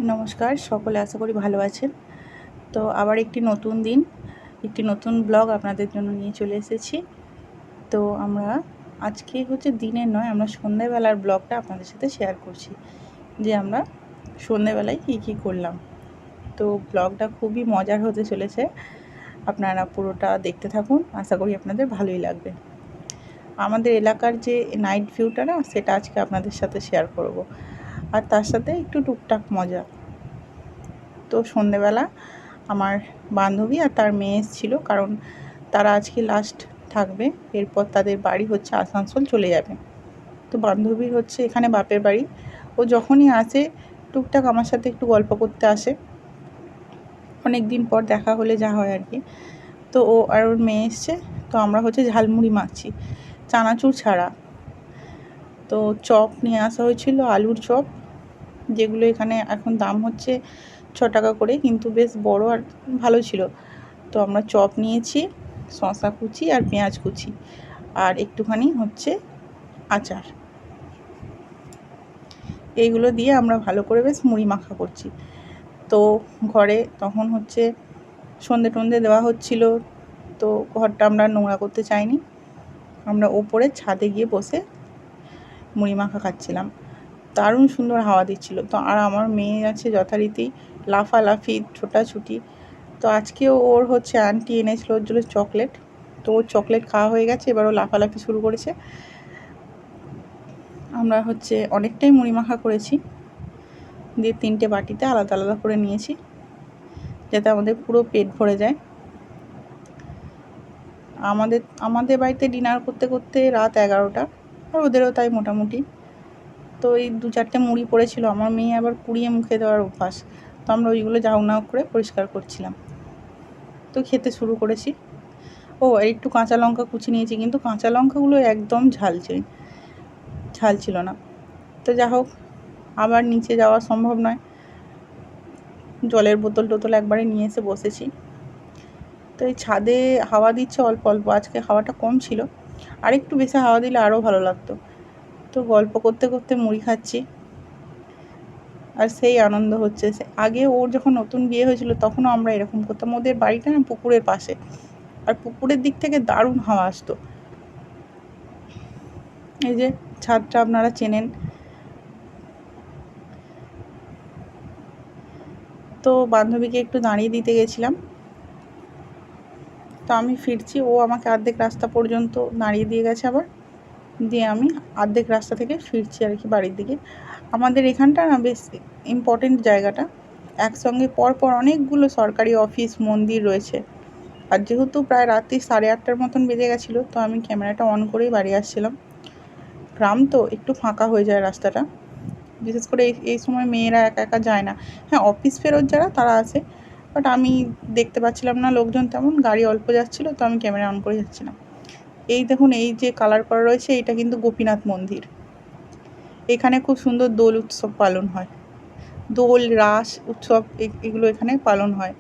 নমস্কার, সকলে আশা করি ভালো আছেন। তো আবার একটি নতুন দিন, একটি নতুন ব্লগ আপনাদের জন্য নিয়ে চলে এসেছি। তো আমরা আজকে দিনের নয়, আমরা সন্ধ্যেবেলার ব্লগটা আপনাদের সাথে শেয়ার করছি, যে আমরা সন্ধ্যেবেলায় কী করলাম। তো ব্লগটা খুবই মজার হতে চলেছে, আপনারা পুরোটা দেখতে থাকুন, আশা করি আপনাদের ভালোই লাগবে। আমাদের এলাকার যে নাইট ভিউটা না, সেটা আজকে আপনাদের সাথে শেয়ার করব, আর তার সাথে একটু টুকটাক মজা। তো সন্ধ্যেবেলা আমার বান্ধবী আর তার মেয়ে এসেছিলো, কারণ তারা আজকে লাস্ট থাকবে, এরপর তাদের বাড়ি আসানসোল চলে যাবে। তো বান্ধবীর এখানে বাপের বাড়ি। ও যখনই আসে টুকটাক আমার সাথে একটু গল্প করতে আসে, অনেক দিন পর দেখা হলে যা হয় আর কি। তো ও আর ওর মেয়ে এসছে, তো আমরা ঝালমুড়ি মাখছি, চানাচুর ছাড়া। তো চপ নিয়ে আসা হয়েছিল, আলুর চপ, যেগুলো এখানে এখন দাম 6 টাকা করে, কিন্তু বেশ বড় আর ভালো ছিল। তো আমরা চপ নিয়েছি, শসা কুচি আর পেঁয়াজ কুচি, আর একটুখানি আচার। এইগুলো দিয়ে আমরা ভালো করে বেশ মুড়ি মাখা করছি। তো ঘরে তখন সন্ধে টন্ধে দেওয়া হচ্ছিল, তো ঘরটা আমরা নোংরা করতে চাইনি, আমরা ওপরে ছাদে গিয়ে বসে মুড়ি মাখা খাচ্ছিলাম। দারুণ সুন্দর হাওয়া দিচ্ছিল। তো আর আমার মেয়ে আছে যথারীতি লাফালাফি, ছোটাছুটি। তো আজকেও ওর আন্টি এনেছিল ওর জন্য চকলেট, তো ওর চকলেট খাওয়া হয়ে গেছে, এবার ও লাফালাফি শুরু করেছে। আমরা অনেকটাই মুড়ি মাখা করেছি, দিয়ে 3টে বাটিতে আলাদা আলাদা করে নিয়েছি, যাতে আমাদের পুরো পেট ভরে যায়। আমাদের বাড়িতে ডিনার করতে করতে রাত 11টা, আর ওদেরও তাই মোটামুটি। তো এই 2-4টে মুড়ি পড়েছিল, আমার মেয়ে আবার পুড়িয়ে মুখে দেওয়ার অভ্যাস, তো আমরা ওইগুলো নাও করে পরিষ্কার করছিলাম। তো খেতে শুরু করেছি। ও আর একটু কাঁচা লঙ্কা কুচি নিয়েছি, কিন্তু কাঁচা লঙ্কাগুলো একদম ঝাল ছিল না। তো যা হোক, আবার নিচে যাওয়া সম্ভব নয়, জলের বোতল টোতল একবারে নিয়ে এসে বসেছি। তো এই ছাদে হাওয়া দিচ্ছে অল্প অল্প, আজকে হাওয়াটা কম ছিল, আর একটু বেশি হাওয়া দিলে আরও ভালো লাগতো। তো গল্প করতে করতে মুড়ি খাচ্ছি, আর সেই আনন্দ হচ্ছে। আগে ওর যখন নতুন বিয়ে হয়েছিল তখনও আমরা এরকম করতাম। ওদের বাড়িটা না পুকুরের পাশে, আর পুকুরের দিক থেকে দারুণ হাওয়া আসতো। এই যে ছাদটা আপনারা চেনেন। তো বান্ধবীকে একটু দাঁড়িয়ে দিতে গেছিলাম, তো আমি ফিরছি, ও আমাকে অর্ধেক রাস্তা পর্যন্ত দাঁড়িয়ে দিয়ে গেছে, আবার দিয়ে আমি অর্ধেক রাস্তা থেকে ফিরছি আর কি বাড়ির দিকে। আমাদের এখানটা না বেশ ইম্পর্টেন্ট জায়গাটা, একসঙ্গে পরপর অনেকগুলো সরকারি অফিস, মন্দির রয়েছে। আর যেহেতু প্রায় রাত্রি 8:30টার মতন বেজে গেছিলো, তো আমি ক্যামেরাটা অন করেই বাড়ি আসছিলাম। গ্রাম তো একটু ফাঁকা হয়ে যায় রাস্তাটা, বিশেষ করে এই সময় মেয়েরা একা একা যায় না। হ্যাঁ, অফিস ফেরত যারা তারা আসে, বাট আমি দেখতে পাচ্ছিলাম না লোকজন তেমন, গাড়ি অল্প যাচ্ছিলো, তো আমি ক্যামেরা অন করে যাচ্ছিলাম। এই দেখুন, এই যে কালার করা রয়েছে, এটা কিন্তু গোপীনাথ মন্দির। এখানে খুব সুন্দর দোল উৎসব পালন হয়, দোল, রাস উৎসব এগুলো এখানে পালন হয়।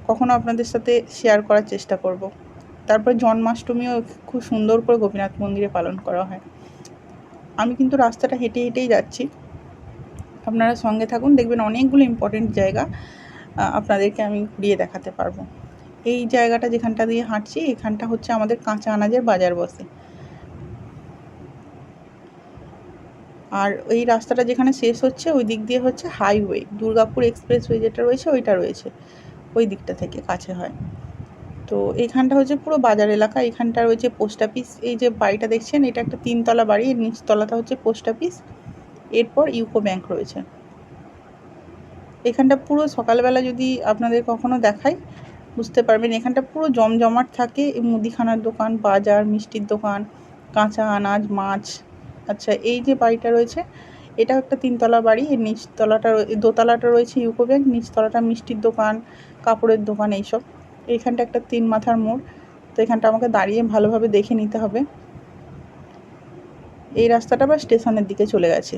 কখনো আপনাদের সাথে শেয়ার করার চেষ্টা করব। তারপর জন্মাষ্টমীও খুব সুন্দর করে গোপীনাথ মন্দিরে পালন করা হয়। আমি কিন্তু রাস্তাটা হেঁটে হেঁটেই যাচ্ছি, আপনারা সঙ্গে থাকুন, দেখবেন অনেকগুলো ইম্পর্টেন্ট জায়গা আপনাদেরকে আমি ঘুরিয়ে দেখাতে পারবো। এই জায়গাটা যেখানটা দিয়ে হাঁটছি, এখানটা আমাদের কাঁচা আনাজের বাজার বসে। আর এই রাস্তাটা যেখানে শেষ হচ্ছে, ওই দিক দিয়ে হাইওয়ে, দুর্গাপুর এক্সপ্রেসওয়ে যেটা রয়েছে ওইটা রয়েছে, ওই দিকটা থেকে কাছে হয়। তো এইখানটা পুরো বাজার এলাকা। এখানটা রয়েছে পোস্ট অফিস। এই যে বাড়িটা দেখছেন, এটা একটা 3তলা বাড়ি, এর নিচতলাটা পোস্ট অফিস, এরপর ইউকো ব্যাংক রয়েছে। এখানটা পুরো সকালবেলা যদি আপনাদের কখনো দেখাই, বুঝতে পারবেন এখানটা পুরো জমজমাট থাকে। মুদিখানার দোকান, বাজার, মিষ্টির দোকান, কাঁচা আনাজ, মাছ। আচ্ছা, এই যে বাড়িটা রয়েছে, এটা একটা 3তলা বাড়ি, এর দোতলাটা রয়েছে ইউকো ব্যাংক, নিচতলাটা মিষ্টির দোকান, কাপড়ের দোকান, এইসব। এইখানটা একটা 3 মাথার মোড়। তো এখানটা আমাকে দাঁড়িয়ে ভালোভাবে দেখে নিতে হবে। এই রাস্তাটা আবার স্টেশনের দিকে চলে গেছে।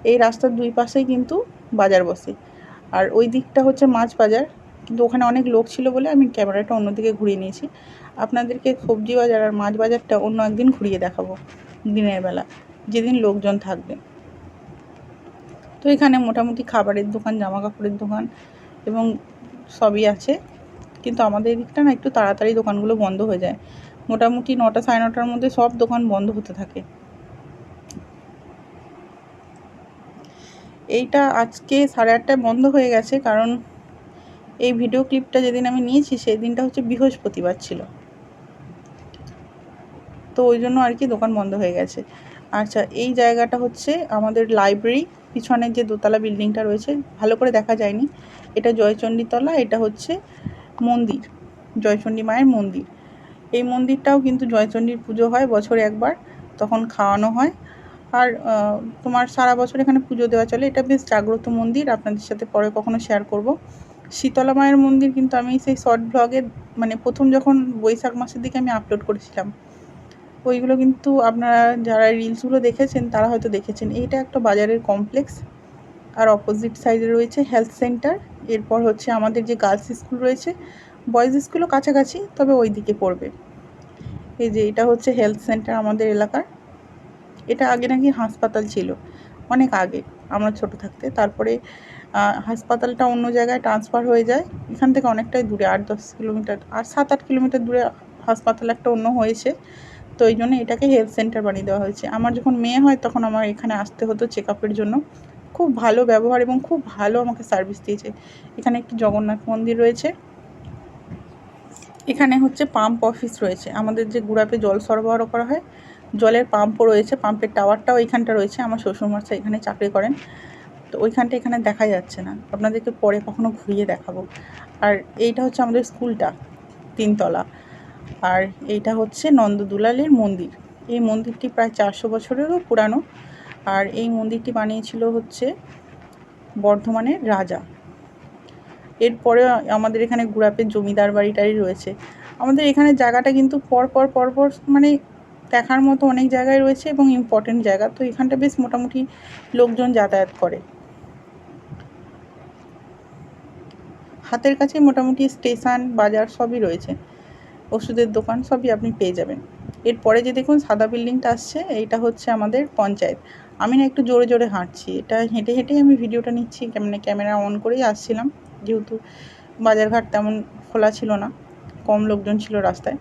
এই রাস্তার দুই পাশেই কিন্তু বাজার বসে, আর ওই দিকটা মাছ বাজার, কিন্তু ওখানে অনেক লোক ছিল বলে আমি ক্যামেরাটা অন্যদিকে ঘুরিয়ে নিয়েছি। আপনাদেরকে সবজি বাজার আর মাছ বাজারটা অন্য একদিন ঘুরিয়ে দেখাবো দিনের বেলা, যেদিন লোকজন থাকবে। তো তো এখানে মোটামুটি খাবারের দোকান, জামা কাপড়ের দোকান এবং সবই আছে, কিন্তু আমাদের দিকটা না একটু তাড়াতাড়ি দোকানগুলো বন্ধ হয়ে যায়। মোটামুটি 9টা 9:30টার মধ্যে সব দোকান বন্ধ হতে থাকে। এইটা আজকে 8:30টায় বন্ধ হয়ে গেছে, কারণ এই ভিডিও ক্লিপটা যেদিন আমি নিয়েছি সেই দিনটা হচ্ছে বৃহস্পতিবার ছিল, তো ওই জন্য আর কি দোকান বন্ধ হয়ে গেছে। আচ্ছা, এই জায়গাটা হচ্ছে আমাদের লাইব্রেরি, পিছনের যে দোতলা বিল্ডিংটা রয়েছে ভালো করে দেখা যায়নি, এটা জয়চণ্ডীতলা। এটা হচ্ছে মন্দির, জয়চণ্ডী মায়ের মন্দির। এই মন্দিরটাও কিন্তু জয়চণ্ডীর পুজো হয় বছরে একবার, তখন খাওয়ানো হয়। আর তোমার সারা বছর এখানে পুজো দেওয়া চলে। এটা বেশ জাগ্রত মন্দির, আপনাদের সাথে পরে কখনো শেয়ার করব। শীতলা মায়ের মন্দির কিন্তু আমি সেই শর্ট ব্লগে, মানে প্রথম যখন বৈশাখ মাসের দিকে আমি আপলোড করেছিলাম, ওইগুলো কিন্তু আপনারা যারা রিলসগুলো দেখেছেন তারা হয়তো দেখেছেন। এইটা একটা বাজারের কমপ্লেক্স, আর অপোজিট সাইডে রয়েছে হেলথ সেন্টার। এরপর হচ্ছে আমাদের যে গার্লস স্কুল রয়েছে, বয়েজ স্কুলও কাছাকাছি, তবে ওই দিকে পড়বে। এই যে এটা হচ্ছে হেলথ সেন্টার আমাদের এলাকার। এটা আগে নাকি হাসপাতাল ছিল, অনেক আগে আমরা ছোট থাকতে। তারপরে হাসপাতালটা অন্য জায়গায় ট্রান্সফার হয়ে যায়, এখান থেকে অনেকটাই দূরে, 8-10 কিলোমিটার, আর 7-8 কিলোমিটার দূরে হাসপাতাল একটা অন্য হয়েছে। তো এই জন্য এটাকে হেলথ সেন্টার বানিয়ে দেওয়া হয়েছে। আমার যখন মেয়ে হয় তখন আমার এখানে আসতে হতো চেক আপের জন্য। খুব ভালো ব্যবহার এবং খুব ভালো আমাকে সার্ভিস দিয়েছে। এখানে একটি জগন্নাথ মন্দির রয়েছে। এখানে হচ্ছে পাম্প অফিস রয়েছে, আমাদের যে গুড়াপে জল সরবরাহ করা হয়, জলের পাম্পও রয়েছে, পাম্পের টাওয়ারটাও এখানটা রয়েছে। আমার শ্বশুরমশাই এখানে চাকরি করেন, তো ওইখানটা এখানে দেখা যাচ্ছে না, আপনাদেরকে পরে কখনো ঘুরিয়ে দেখাবো। আর এইটা হচ্ছে আমাদের স্কুলটা, 3তলা। আর এইটা হচ্ছে নন্দদুলালের মন্দির। এই মন্দিরটি প্রায় 400 বছরেরও পুরানো, আর এই মন্দিরটি বানিয়েছিল হচ্ছে বর্ধমানের রাজা। এরপরে আমাদের এখানে গুড়াপের জমিদার বাড়িটাই রয়েছে। আমাদের এখানে জায়গাটা কিন্তু পরপর মানে দেখার মতো অনেক জায়গায় রয়েছে এবং ইম্পর্টেন্ট জায়গা, তো এখানটা বেশ মোটামুটি লোকজন যাতায়াত করে। হাতের কাছে মোটামুটি স্টেশন, বাজার সবই রয়েছে, ওষুধের দোকান সবই আপনি পেয়ে যাবেন। এরপরে যে দেখুন সাদা বিল্ডিংটা আসছে, এইটা হচ্ছে আমাদের পঞ্চায়েত। আমি না একটু জোরে জোরে হাঁটছি, এটা হেঁটে হেঁটেই আমি ভিডিওটা নিচ্ছি, মানে ক্যামেরা অন করেই আসছিলাম, যেহেতু বাজারঘাট তেমন খোলা ছিল না, কম লোকজন ছিল রাস্তায়।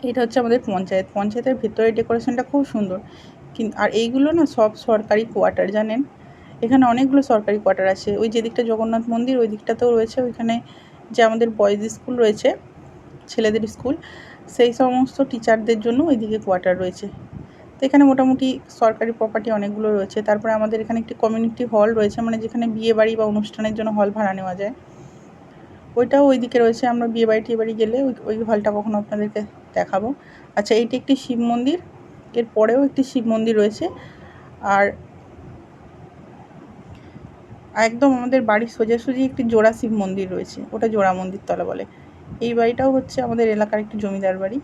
এটা হচ্ছে আমাদের পঞ্চায়েত। পঞ্চায়েতের ভেতরে ডেকোরেশনটা খুব সুন্দর, কিন্তু আর এইগুলো না সব সরকারি কোয়ার্টার, জানেন এখানে অনেকগুলো সরকারি কোয়ার্টার আছে। ওই যে দিকটা জগন্নাথ মন্দির, ওই দিকটাতেও রয়েছে। ওইখানে যে আমাদের বয়েজ স্কুল রয়েছে, ছেলেদের স্কুল, সেই সমস্ত টিচারদের জন্য ওইদিকে কোয়ার্টার রয়েছে। তো এখানে মোটামুটি সরকারি প্রপার্টি অনেকগুলো রয়েছে। তারপরে আমাদের এখানে একটি কমিউনিটি হল রয়েছে, মানে যেখানে বিয়ে বাড়ি বা অনুষ্ঠানের জন্য হল ভাড়া নেওয়া যায়, ওইটাও ওইদিকে রয়েছে। আমরা বিয়ে বাড়ি গেলে ওই হলটা কখনো আপনাদেরকে দেখাবো। আচ্ছা, এইটি একটি শিব মন্দির, এর পরেও একটি শিব মন্দির রয়েছে। আর একদম আমাদের বাড়ির সোজাসুজি একটি জোড়া শিব মন্দির রয়েছে, ওটা জোড়া মন্দির তলা বলে। এই বাড়িটাও হচ্ছে আমাদের এলাকার একটি জমিদার বাড়ি।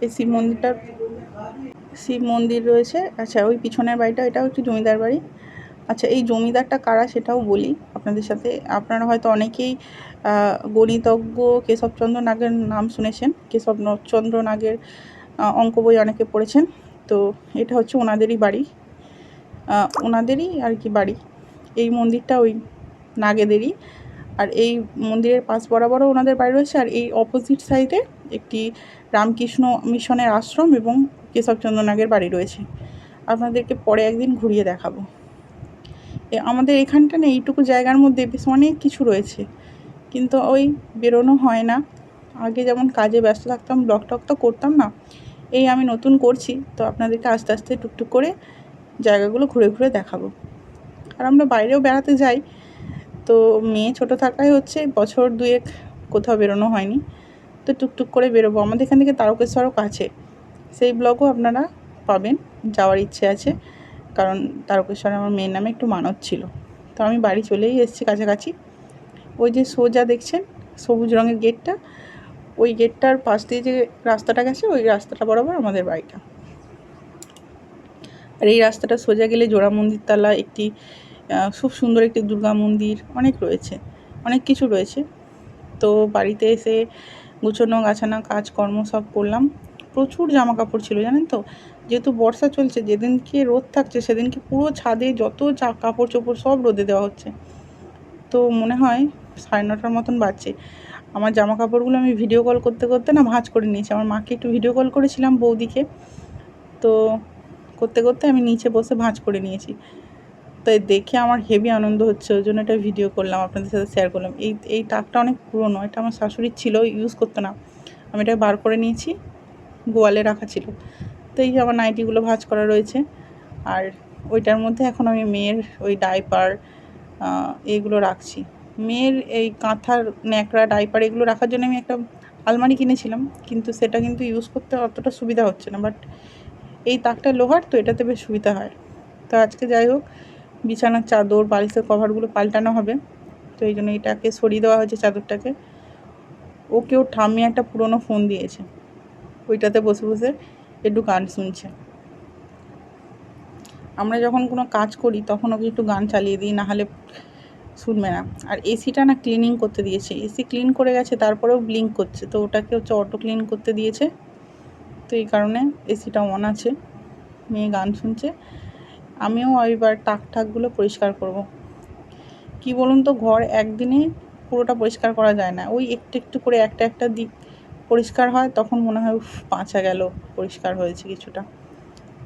এই শিব মন্দির রয়েছে। আচ্ছা, ওই পিছনের বাড়িটা, এটাও একটি জমিদার বাড়ি। আচ্ছা, এই জমিদারটা কারা সেটাও বলি আপনাদের সাথে। আপনারা হয়তো অনেকেই গণিতজ্ঞ কেশবচন্দ্র নাগের নাম শুনেছেন, কেশবচন্দ্র নাগের অঙ্ক বই অনেকে পড়েছেন। তো এটা হচ্ছে ওনাদেরই বাড়ি, ওনাদেরই আর কি বাড়ি। এই মন্দিরটা ওই নাগেদেরই, আর এই মন্দিরের পাশ বরাবরও ওনাদের বাড়ি রয়েছে। আর এই অপোজিট সাইডে একটি রামকৃষ্ণ মিশনের আশ্রম এবং কেশবচন্দ্র নাগের বাড়ি রয়েছে। আপনাদেরকে পরে একদিন ঘুরিয়ে দেখাবো। আমাদের এখানটা না এইটুকু জায়গার মধ্যে বেশ অনেক কিছু রয়েছে, কিন্তু ওই বেরোনো হয় না। আগে যেমন কাজে ব্যস্ত থাকতাম, ব্লগ টক তো করতাম না। এই আমি নতুন করছি, তো আপনাদেরকে আস্তে আস্তে টুকটুক করে জায়গাগুলো ঘুরে ঘুরে দেখাবো। আর আমরা বাইরেও বেড়াতে যাই, তো মেয়ে ছোটো থাকায় হচ্ছে বছর 2-1 কোথাও বেরোনো হয়নি, তো টুকটুক করে বেরোবো। আমাদের এখান থেকে তারকেশ্বরও কাছে, সেই ব্লগও আপনারা পাবেন, যাওয়ার ইচ্ছে আছে, কারণ তারকেশ্বরে আমার মেয়ের নামে একটু মানত ছিল। তো আমি বাড়ি চলেই এসেছি কাছাকাছি। ওই যে সোজা দেখছেন সবুজ রঙের গেটটা, ওই গেটটার পাশ দিয়ে যে রাস্তাটা গেছে, ওই রাস্তাটা বরাবর আমাদের বাড়িটা। আর এই রাস্তাটা সোজা গেলে জোড়া মন্দির তলা একটি খুব সুন্দর একটি দুর্গা মন্দির, অনেক রয়েছে, অনেক কিছু রয়েছে। তো বাড়িতে এসে গুছোনো গাছানো কাজকর্ম সব করলাম, প্রচুর জামা কাপড় ছিল জানেন তো, যেহেতু বর্ষা চলছে, যেদিনকে রোদ থাকছে সেদিনকে পুরো ছাদে যত কাপড় চোপড় সব রোদে দেওয়া হচ্ছে। তো মনে হয় 9:30 মতন বাজছে। আমার জামা কাপড়গুলো আমি ভিডিও কল করতে করতে না ভাঁজ করে নিয়েছি। আমার মাকে একটু ভিডিও কল করেছিলাম, বৌদিকে, তো করতে করতে আমি নিচে বসে ভাঁজ করে নিয়েছি। তাই দেখে আমার হেভি আনন্দ হচ্ছে, ওই জন্য এটা ভিডিও করলাম, আপনাদের সাথে শেয়ার করলাম। এই টাকটা অনেক পুরনো, এটা আমার শাশুড়ির ছিল, ইউজ করতো না, আমি এটা বার করে নিয়েছি, গোয়ালে রাখা ছিল। তো এই যে আমার নাইটিগুলো ভাঁজ করা রয়েছে। আর ওইটার মধ্যে এখন আমি মেয়ের ওই ডাইপার এইগুলো রাখছি। মেয়ের এই কাঁথার ন্যাকড়া, ডাইপার এগুলো রাখার জন্য আমি একটা আলমারি কিনেছিলাম, কিন্তু সেটা কিন্তু ইউজ করতে অতটা সুবিধা হচ্ছে না। বাট এই তাকটা লোহার, তো এটাতে বেশ সুবিধা হয়। তো আজকে যাই হোক, বিছানার চাদর, বালিশের কভারগুলো পাল্টানো হবে, তো এই জন্য এটাকে সরিয়ে দেওয়া হয়েছে, চাদরটাকে। ওকেও ঠাম্মি একটা পুরনো ফোন দিয়েছে, ওইটাতে বসে বসে একটু গান শুনছে। আমরা যখন কোনো কাজ করি তখন ওকে একটু গান চালিয়ে দিই, নাহলে শুনবে না। আর এসিটা না ক্লিনিং করতে দিয়েছে, এসি ক্লিন করে গেছে, তারপরেও ব্লিঙ্ক করছে, তো ওটাকে হচ্ছে অটো ক্লিন করতে দিয়েছে। তো এই কারণে এসিটা অন আছে, মেয়ে গান শুনছে। আমিও এবার টাকগুলো পরিষ্কার করব। কি বলুন তো, ঘর একদিনে পুরোটা পরিষ্কার করা যায় না, ওই একটু একটু করে একটা একটা দিক পরিষ্কার হয়, তখন মনে হয় বাঁচা গেল, পরিষ্কার হয়েছে কিছুটা।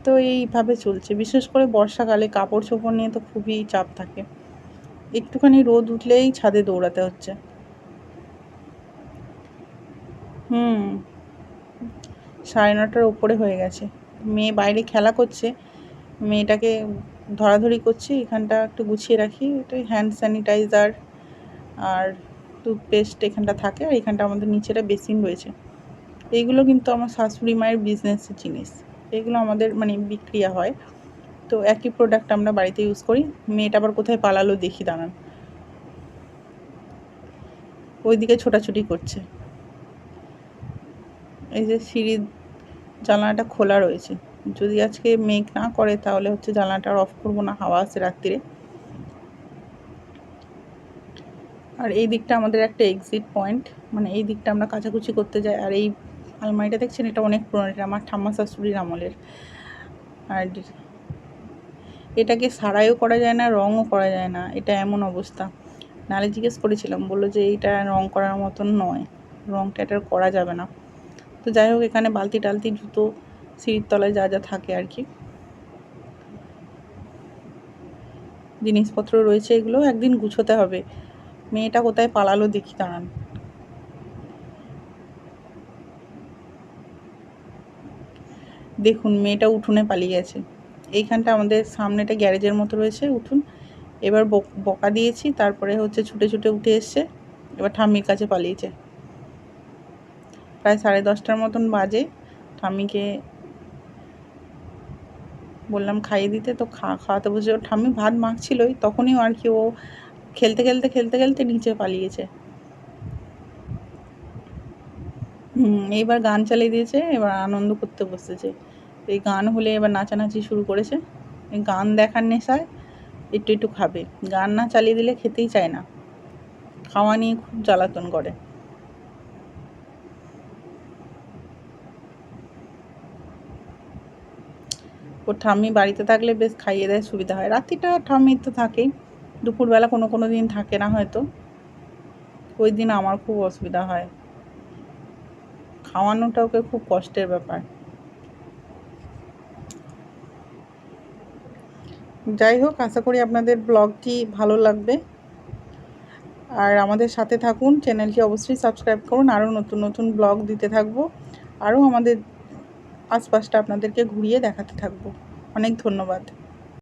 তো এইভাবে চলছে, বিশেষ করে বর্ষাকালে কাপড় চোপড় নিয়ে তো খুবই চাপ থাকে। একটুখানি রোদ উঠলেই ছাদে দৌড়াতে হচ্ছে। 9:30 উপরে হয়ে গেছে। মেয়ে বাইরে খেলা করছে, মেয়েটাকে ধরাধরি করছি, এখানটা একটু গুছিয়ে রাখি। এটাই হ্যান্ড স্যানিটাইজার আর টুথপেস্ট এখানটা থাকে, আর এখানটা আমাদের নিচেটা বেসিন রয়েছে। এইগুলো কিন্তু আমার শাশুড়ি মায়ের বিজনেসের জিনিস, এগুলো আমাদের মানে বিক্রিয়া হয়, তো একই প্রোডাক্ট আমরা বাড়িতে ইউজ করি। মেয়েটা আবার কোথায় পালালো দেখি, দাঁড়ান, ওইদিকে ছোটাছুটি করছে। এই যে সিঁড়ির জানলাটা খোলা রয়েছে, যদি আজকে মেঘ না করে তাহলে হচ্ছে জানলাটা অফ করবো না, হাওয়া আছে রাত্রিরে। আর এই দিকটা আমাদের একটা এক্সিট পয়েন্ট, মানে এই দিকটা আমরা কাচাকুচি করতে যাই। আর এই আলমারিটা দেখছেন, এটা অনেক পুরনো, এটা আমার ঠাম্মা শাশুড়ির আমলের। আর এটাকে সারাইও করা যায় না, রঙও করা যায় না, এটা এমন অবস্থা। নাহলে জিজ্ঞেস করেছিলাম, বললো যে এইটা রঙ করার মতন নয়, রঙটা এটার করা যাবে না। তো যাই হোক, এখানে বালতি টালতি, জুতো, সিঁড়ির তলায় যা যা থাকে আর কি জিনিসপত্র রয়েছে, এগুলো একদিন গুছোতে হবে। মেয়েটা কোথায় পালালো দেখি, দাঁড়ান। দেখুন, মেয়েটা উঠোনে পালিয়ে গেছে। এইখানটা আমাদের সামনেটা গ্যারেজের মতো রয়েছে উঠোন, এবার বকা দিয়েছি, তারপরে হচ্ছে ছুটে ছুটে উঠে এসছে, এবার ঠাম্মির কাছে পালিয়েছে। প্রায় 10:30 মতন বাজে, ঠাম্মিকে বললাম খাইয়ে দিতে, তো খাওয়াতে বসে, ওর ঠাম্মি ভাত মাখছিলই, তখনই আর কি ও খেলতে খেলতে খেলতে খেলতে নিচে পালিয়েছে। এইবার গান চালিয়ে দিয়েছে, এবার আনন্দ করতে বসেছে। এই গান হলে এবার নাচানাচি শুরু করেছে। এই গান দেখার নেশায় একটু একটু খাবে, গান না চালিয়ে দিলে খেতেই চায় না, খাওয়া নিয়ে খুব জ্বালাতন করে। ওর ঠাম্মি বাড়িতে থাকলে বেশ খাইয়ে দেয়, সুবিধা হয়। রাত্রিটা ঠাম্মির তো থাকেই, দুপুরবেলা কোনো দিন থাকে না হয়তো, ওই দিন আমার খুব অসুবিধা হয়, খাওয়ানোটা ওকে খুব কষ্টের ব্যাপার। যাই হোক, আশা করি আপনাদের ব্লগটি ভালো লাগবে, আর আমাদের সাথে থাকুন, চ্যানেলটি অবশ্যই সাবস্ক্রাইব করুন, আরও নতুন নতুন ব্লগ দিতে থাকবো, আরও আমাদের আশপাশটা আপনাদেরকে ঘুরিয়ে দেখাতে থাকবো। অনেক ধন্যবাদ।